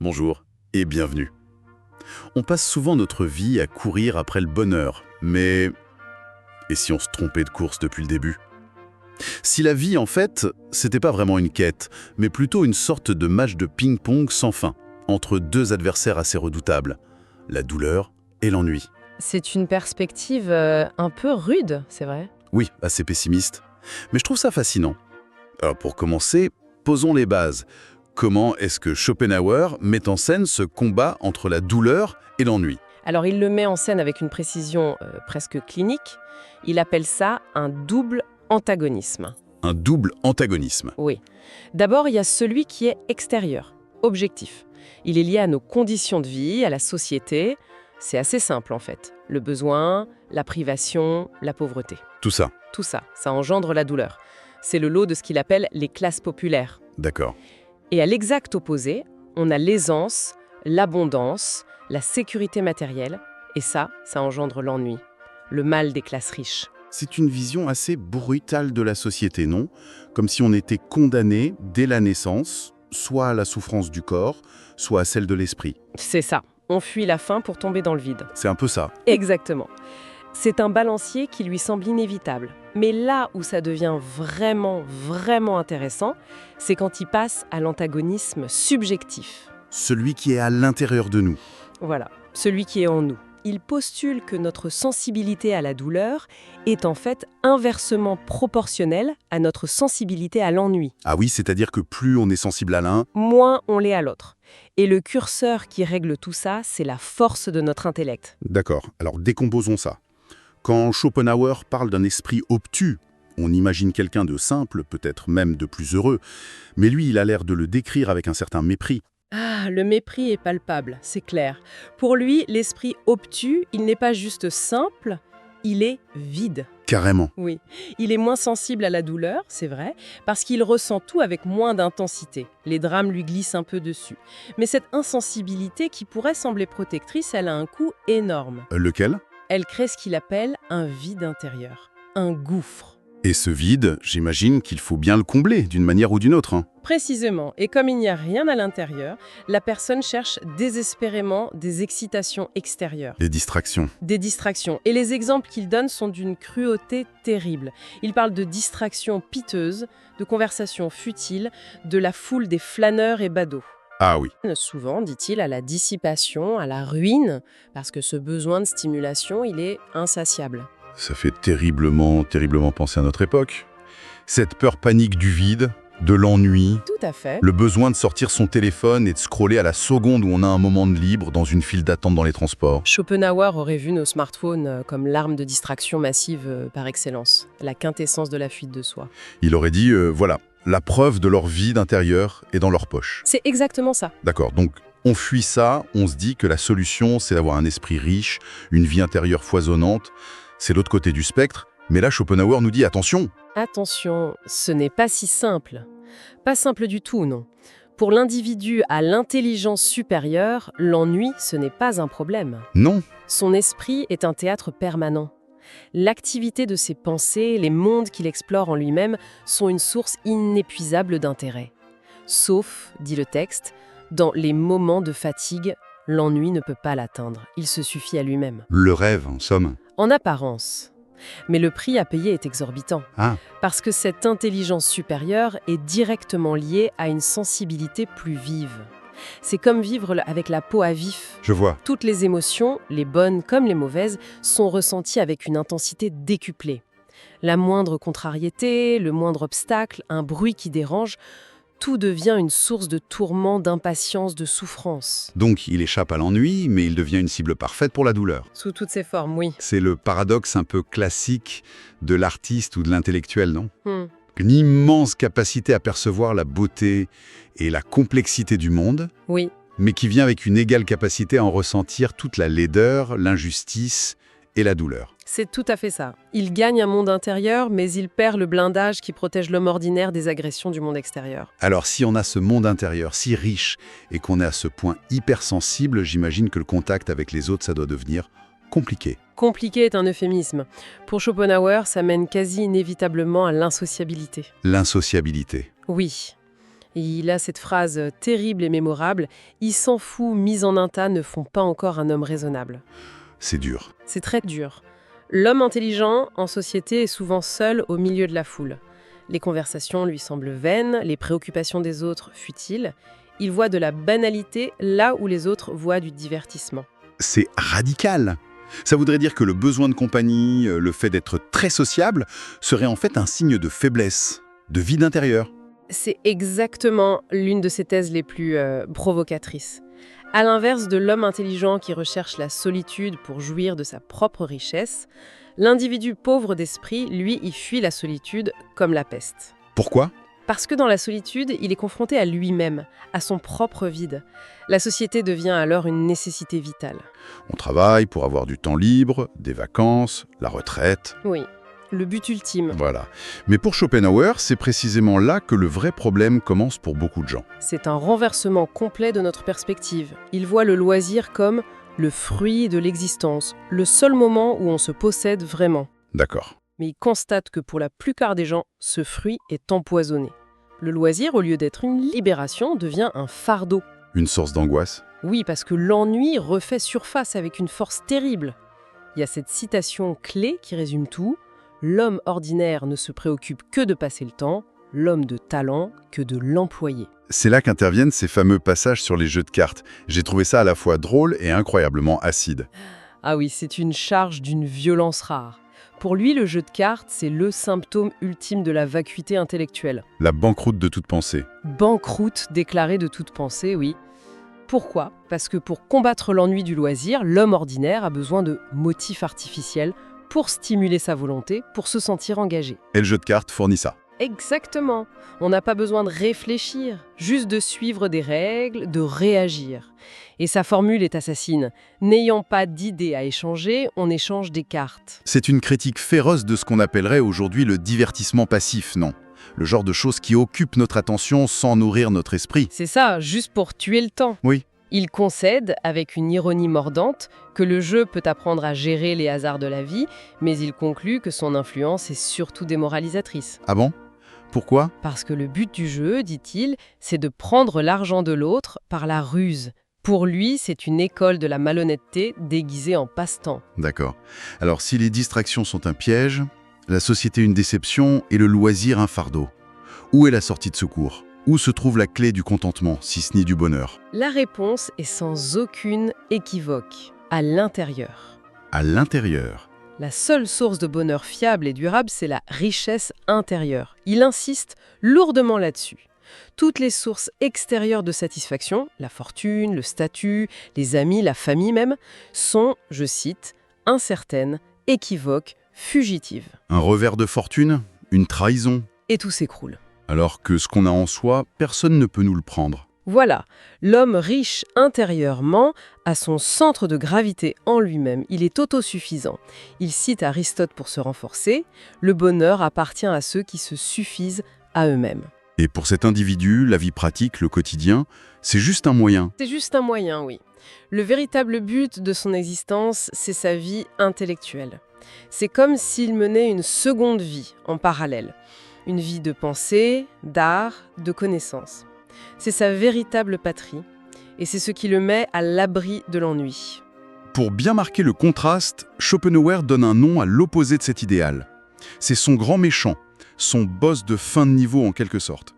Bonjour et bienvenue. On passe souvent notre vie à courir après le bonheur, mais... Et si on se trompait de course depuis le début? Si la vie, en fait, c'était pas vraiment une quête, mais plutôt une sorte de match de ping-pong sans fin, entre deux adversaires assez redoutables, la douleur et l'ennui. C'est une perspective un peu rude, c'est vrai. Oui, assez pessimiste, mais je trouve ça fascinant. Alors pour commencer, posons les bases. Comment est-ce que Schopenhauer met en scène ce combat entre la douleur et l'ennui? Alors il le met en scène avec une précision presque clinique. Il appelle ça un double antagonisme. Un double antagonisme. Oui. D'abord, il y a celui qui est extérieur, objectif. Il est lié à nos conditions de vie, à la société. C'est assez simple en fait. Le besoin, la privation, la pauvreté. Tout ça. Tout ça, ça engendre la douleur. C'est le lot de ce qu'il appelle les classes populaires. D'accord. Et à l'exact opposé, on a l'aisance, l'abondance, la sécurité matérielle, et ça engendre l'ennui, le mal des classes riches. C'est une vision assez brutale de la société, non? Comme si on était condamné dès la naissance, soit à la souffrance du corps, soit à celle de l'esprit. C'est ça, on fuit la faim pour tomber dans le vide. C'est un peu ça. Exactement. C'est un balancier qui lui semble inévitable. Mais là où ça devient vraiment intéressant, c'est quand il passe à l'antagonisme subjectif. Celui qui est à l'intérieur de nous. Voilà, celui qui est en nous. Il postule que notre sensibilité à la douleur est en fait inversement proportionnelle à notre sensibilité à l'ennui. Ah oui, c'est-à-dire que plus on est sensible à l'un... Moins on l'est à l'autre. Et le curseur qui règle tout ça, c'est la force de notre intellect. D'accord, alors décomposons ça. Quand Schopenhauer parle d'un esprit obtus, on imagine quelqu'un de simple, peut-être même de plus heureux, mais lui, il a l'air de le décrire avec un certain mépris. Ah, le mépris est palpable, c'est clair. Pour lui, l'esprit obtus, il n'est pas juste simple, il est vide. Carrément. Oui, il est moins sensible à la douleur, c'est vrai, parce qu'il ressent tout avec moins d'intensité. Les drames lui glissent un peu dessus. Mais cette insensibilité qui pourrait sembler protectrice, elle a un coût énorme. Lequel ? Elle crée ce qu'il appelle un vide intérieur, un gouffre. Et ce vide, j'imagine qu'il faut bien le combler d'une manière ou d'une autre. Précisément, et comme il n'y a rien à l'intérieur, la personne cherche désespérément des excitations extérieures. Des distractions. Des distractions. Et les exemples qu'il donne sont d'une cruauté terrible. Il parle de distractions piteuses, de conversations futiles, de la foule des flâneurs et badauds. Ah oui. Souvent, dit-il, à la dissipation, à la ruine, parce que ce besoin de stimulation, il est insatiable. Ça fait terriblement penser à notre époque. Cette peur panique du vide, de l'ennui, Tout à fait. le besoin de sortir son téléphone et de scroller à la seconde où on a un moment de libre dans une file d'attente dans les transports. Schopenhauer aurait vu nos smartphones comme l'arme de distraction massive par excellence, la quintessence de la fuite de soi. Il aurait dit, voilà, la preuve de leur vide intérieur est dans leur poche. C'est exactement ça. D'accord, donc on fuit ça, on se dit que la solution, c'est d'avoir un esprit riche, une vie intérieure foisonnante. C'est l'autre côté du spectre, mais là, Schopenhauer nous dit attention. Attention, ce n'est pas si simple. Pas simple du tout, non. Pour l'individu à l'intelligence supérieure, l'ennui, ce n'est pas un problème. Non. Son esprit est un théâtre permanent. L'activité de ses pensées, les mondes qu'il explore en lui-même, sont une source inépuisable d'intérêt. Sauf, dit le texte, dans les moments de fatigue, l'ennui ne peut pas l'atteindre. Il se suffit à lui-même. Le rêve, en somme. En apparence. Mais le prix à payer est exorbitant. Ah. Parce que cette intelligence supérieure est directement liée à une sensibilité plus vive. C'est comme vivre avec la peau à vif. Je vois. Toutes les émotions, les bonnes comme les mauvaises, sont ressenties avec une intensité décuplée. La moindre contrariété, le moindre obstacle, un bruit qui dérange, tout devient une source de tourment, d'impatience, de souffrance. Donc il échappe à l'ennui, mais il devient une cible parfaite pour la douleur. Sous toutes ses formes, oui. C'est le paradoxe un peu classique de l'artiste ou de l'intellectuel, non ? Hmm. Une immense capacité à percevoir la beauté et la complexité du monde, Oui. mais qui vient avec une égale capacité à en ressentir toute la laideur, l'injustice et la douleur. C'est tout à fait ça. Il gagne un monde intérieur, mais il perd le blindage qui protège l'homme ordinaire des agressions du monde extérieur. Alors si on a ce monde intérieur si riche et qu'on est à ce point hypersensible, j'imagine que le contact avec les autres, ça doit devenir compliqué. Compliqué est un euphémisme. Pour Schopenhauer, ça mène quasi inévitablement à l'insociabilité. L'insociabilité. Oui. Il a cette phrase terrible et mémorable « Il s'en fout, mis en un tas, ne font pas encore un homme raisonnable ». C'est dur. C'est très dur. L'homme intelligent, en société, est souvent seul au milieu de la foule. Les conversations lui semblent vaines, les préoccupations des autres futiles. Il voit de la banalité là où les autres voient du divertissement. C'est radical. Ça voudrait dire que le besoin de compagnie, le fait d'être très sociable, serait en fait un signe de faiblesse, de vide intérieur. C'est exactement l'une de ses thèses les plus provocatrices. À l'inverse de l'homme intelligent qui recherche la solitude pour jouir de sa propre richesse, l'individu pauvre d'esprit, lui, y fuit la solitude comme la peste. Pourquoi ? Parce que dans la solitude, il est confronté à lui-même, à son propre vide. La société devient alors une nécessité vitale. On travaille pour avoir du temps libre, des vacances, la retraite. Oui, le but ultime. Voilà. Mais pour Schopenhauer, c'est précisément là que le vrai problème commence pour beaucoup de gens. C'est un renversement complet de notre perspective. Il voit le loisir comme le fruit de l'existence, le seul moment où on se possède vraiment. D'accord. Mais il constate que pour la plupart des gens, ce fruit est empoisonné. Le loisir, au lieu d'être une libération, devient un fardeau. Une source d'angoisse ? Oui, parce que l'ennui refait surface avec une force terrible. Il y a cette citation clé qui résume tout. L'homme ordinaire ne se préoccupe que de passer le temps, l'homme de talent que de l'employer. C'est là qu'interviennent ces fameux passages sur les jeux de cartes. J'ai trouvé ça à la fois drôle et incroyablement acide. Ah oui, c'est une charge d'une violence rare. Pour lui, le jeu de cartes, c'est le symptôme ultime de la vacuité intellectuelle. La banqueroute de toute pensée. Banqueroute déclarée de toute pensée, oui. Pourquoi ? Parce que pour combattre l'ennui du loisir, l'homme ordinaire a besoin de motifs artificiels pour stimuler sa volonté, pour se sentir engagé. Et le jeu de cartes fournit ça. Exactement. On n'a pas besoin de réfléchir, juste de suivre des règles, de réagir. Et sa formule est assassine. N'ayant pas d'idées à échanger, on échange des cartes. C'est une critique féroce de ce qu'on appellerait aujourd'hui le divertissement passif, non ? Le genre de choses qui occupent notre attention sans nourrir notre esprit. C'est ça, juste pour tuer le temps. Oui. Il concède, avec une ironie mordante, que le jeu peut apprendre à gérer les hasards de la vie, mais il conclut que son influence est surtout démoralisatrice. Ah bon ? Pourquoi ? Parce que le but du jeu, dit-il, c'est de prendre l'argent de l'autre par la ruse. Pour lui, c'est une école de la malhonnêteté déguisée en passe-temps. D'accord. Alors si les distractions sont un piège, la société une déception et le loisir un fardeau, où est la sortie de secours ? Où se trouve la clé du contentement, si ce n'est du bonheur ? La réponse est sans aucune équivoque, à l'intérieur. À l'intérieur. La seule source de bonheur fiable et durable, c'est la richesse intérieure. Il insiste lourdement là-dessus. Toutes les sources extérieures de satisfaction, la fortune, le statut, les amis, la famille même, sont, je cite, incertaines, équivoques, fugitives. Un revers de fortune ? Une trahison ? Et tout s'écroule. Alors que ce qu'on a en soi, personne ne peut nous le prendre. Voilà, l'homme riche intérieurement a son centre de gravité en lui-même. Il est autosuffisant. Il cite Aristote pour se renforcer. Le bonheur appartient à ceux qui se suffisent à eux-mêmes. Et pour cet individu, la vie pratique, le quotidien, c'est juste un moyen. C'est juste un moyen, oui. Le véritable but de son existence, c'est sa vie intellectuelle. C'est comme s'il menait une seconde vie en parallèle. Une vie de pensée, d'art, de connaissance. C'est sa véritable patrie, et c'est ce qui le met à l'abri de l'ennui. Pour bien marquer le contraste, Schopenhauer donne un nom à l'opposé de cet idéal. C'est son grand méchant, son boss de fin de niveau en quelque sorte.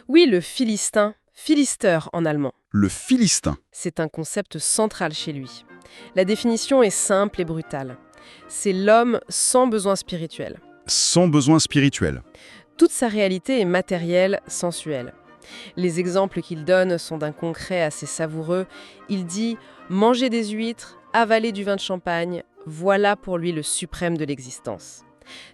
Oui, le Philistin, Philister en allemand. Le Philistin. C'est un concept central chez lui. La définition est simple et brutale. C'est l'homme sans besoin spirituel. Sans besoin spirituel. Toute sa réalité est matérielle, sensuelle. Les exemples qu'il donne sont d'un concret assez savoureux. Il dit « manger des huîtres, avaler du vin de champagne, voilà pour lui le suprême de l'existence ».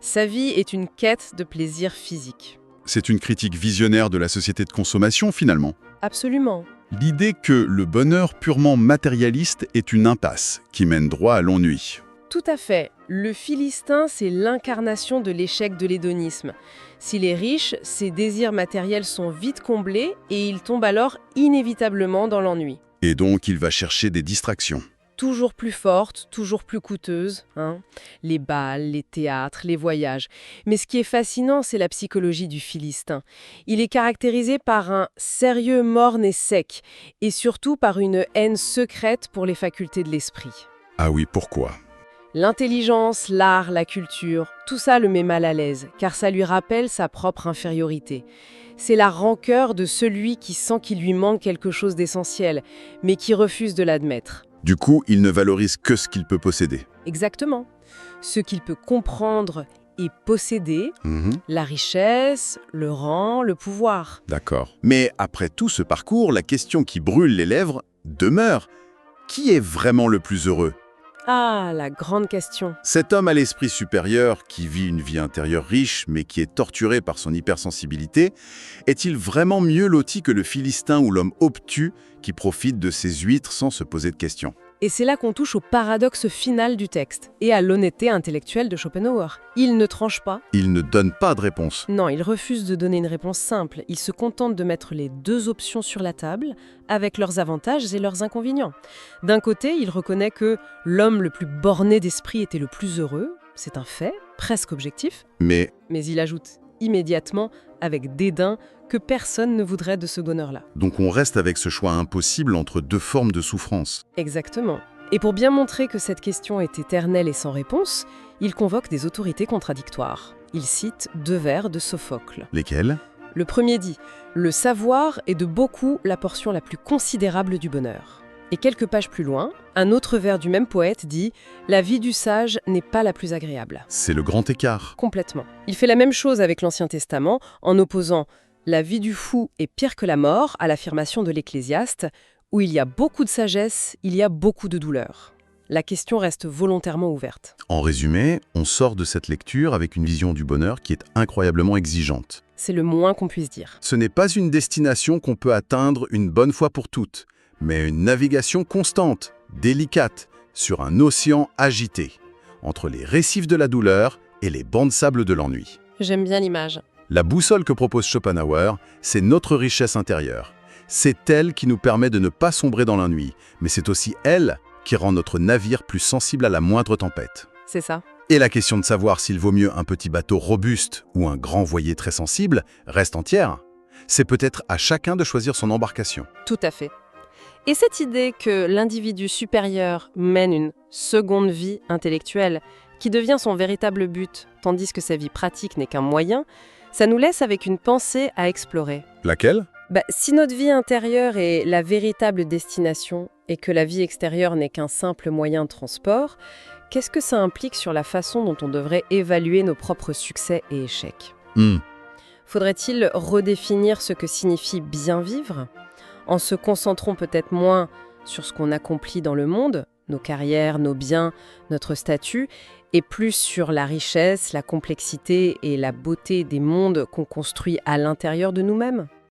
Sa vie est une quête de plaisir physique. C'est une critique visionnaire de la société de consommation finalement. Absolument. L'idée que le bonheur purement matérialiste est une impasse qui mène droit à l'ennui. Tout à fait. Le Philistin, c'est l'incarnation de l'échec de l'hédonisme. S'il est riche, ses désirs matériels sont vite comblés et il tombe alors inévitablement dans l'ennui. Et donc, il va chercher des distractions. Toujours plus fortes, toujours plus coûteuses, hein. Les bals, les théâtres, les voyages. Mais ce qui est fascinant, c'est la psychologie du Philistin. Il est caractérisé par un sérieux morne et sec, et surtout par une haine secrète pour les facultés de l'esprit. Ah oui, pourquoi? L'intelligence, l'art, la culture, tout ça le met mal à l'aise, car ça lui rappelle sa propre infériorité. C'est la rancœur de celui qui sent qu'il lui manque quelque chose d'essentiel, mais qui refuse de l'admettre. Du coup, il ne valorise que ce qu'il peut posséder. Exactement. Ce qu'il peut comprendre et posséder, Mhm, la richesse, le rang, le pouvoir. d'accord. Mais après tout ce parcours, la question qui brûle les lèvres demeure. Qui est vraiment le plus heureux? Ah, la grande question. Cet homme à l'esprit supérieur, qui vit une vie intérieure riche, mais qui est torturé par son hypersensibilité, est-il vraiment mieux loti que le Philistin ou l'homme obtus qui profite de ses huîtres sans se poser de questions? Et c'est là qu'on touche au paradoxe final du texte et à l'honnêteté intellectuelle de Schopenhauer. Il ne tranche pas. Il ne donne pas de réponse. Non, il refuse de donner une réponse simple. Il se contente de mettre les deux options sur la table, avec leurs avantages et leurs inconvénients. D'un côté, il reconnaît que l'homme le plus borné d'esprit était le plus heureux. C'est un fait, presque objectif. Mais Mais il ajoute immédiatement, avec dédain, que personne ne voudrait de ce bonheur-là. donc on reste avec ce choix impossible entre deux formes de souffrance. Exactement. Et pour bien montrer que cette question est éternelle et sans réponse, il convoque des autorités contradictoires. Il cite 2 vers de Sophocle. Lesquels? Le premier dit « Le savoir est de beaucoup la portion la plus considérable du bonheur ». Et quelques pages plus loin, un autre vers du même poète dit « La vie du sage n'est pas la plus agréable C'est le grand écart. ». Complètement. Il fait la même chose avec l'Ancien Testament en opposant « La vie du fou est pire que la mort » à l'affirmation de l'Ecclésiaste « Où il y a beaucoup de sagesse, il y a beaucoup de douleur ». La question reste volontairement ouverte. En résumé, on sort de cette lecture avec une vision du bonheur qui est incroyablement exigeante. C'est le moins qu'on puisse dire. Ce n'est pas une destination qu'on peut atteindre une bonne fois pour toutes, mais une navigation constante, délicate, sur un océan agité, entre les récifs de la douleur et les bancs de sable de l'ennui. J'aime bien l'image. La boussole que propose Schopenhauer, c'est notre richesse intérieure. C'est elle qui nous permet de ne pas sombrer dans l'ennui, mais c'est aussi elle qui rend notre navire plus sensible à la moindre tempête. C'est ça. Et la question de savoir s'il vaut mieux un petit bateau robuste ou un grand voilier très sensible reste entière. C'est peut-être à chacun de choisir son embarcation. Tout à fait. Et cette idée que l'individu supérieur mène une seconde vie intellectuelle qui devient son véritable but, tandis que sa vie pratique n'est qu'un moyen, ça nous laisse avec une pensée à explorer. Laquelle? Si notre vie intérieure est la véritable destination et que la vie extérieure n'est qu'un simple moyen de transport, qu'est-ce que ça implique sur la façon dont on devrait évaluer nos propres succès et échecs? Faudrait-il redéfinir ce que signifie bien vivre, en se concentrant peut-être moins sur ce qu'on accomplit dans le monde, nos carrières, nos biens, notre statut, et plus sur la richesse, la complexité et la beauté des mondes qu'on construit à l'intérieur de nous-mêmes?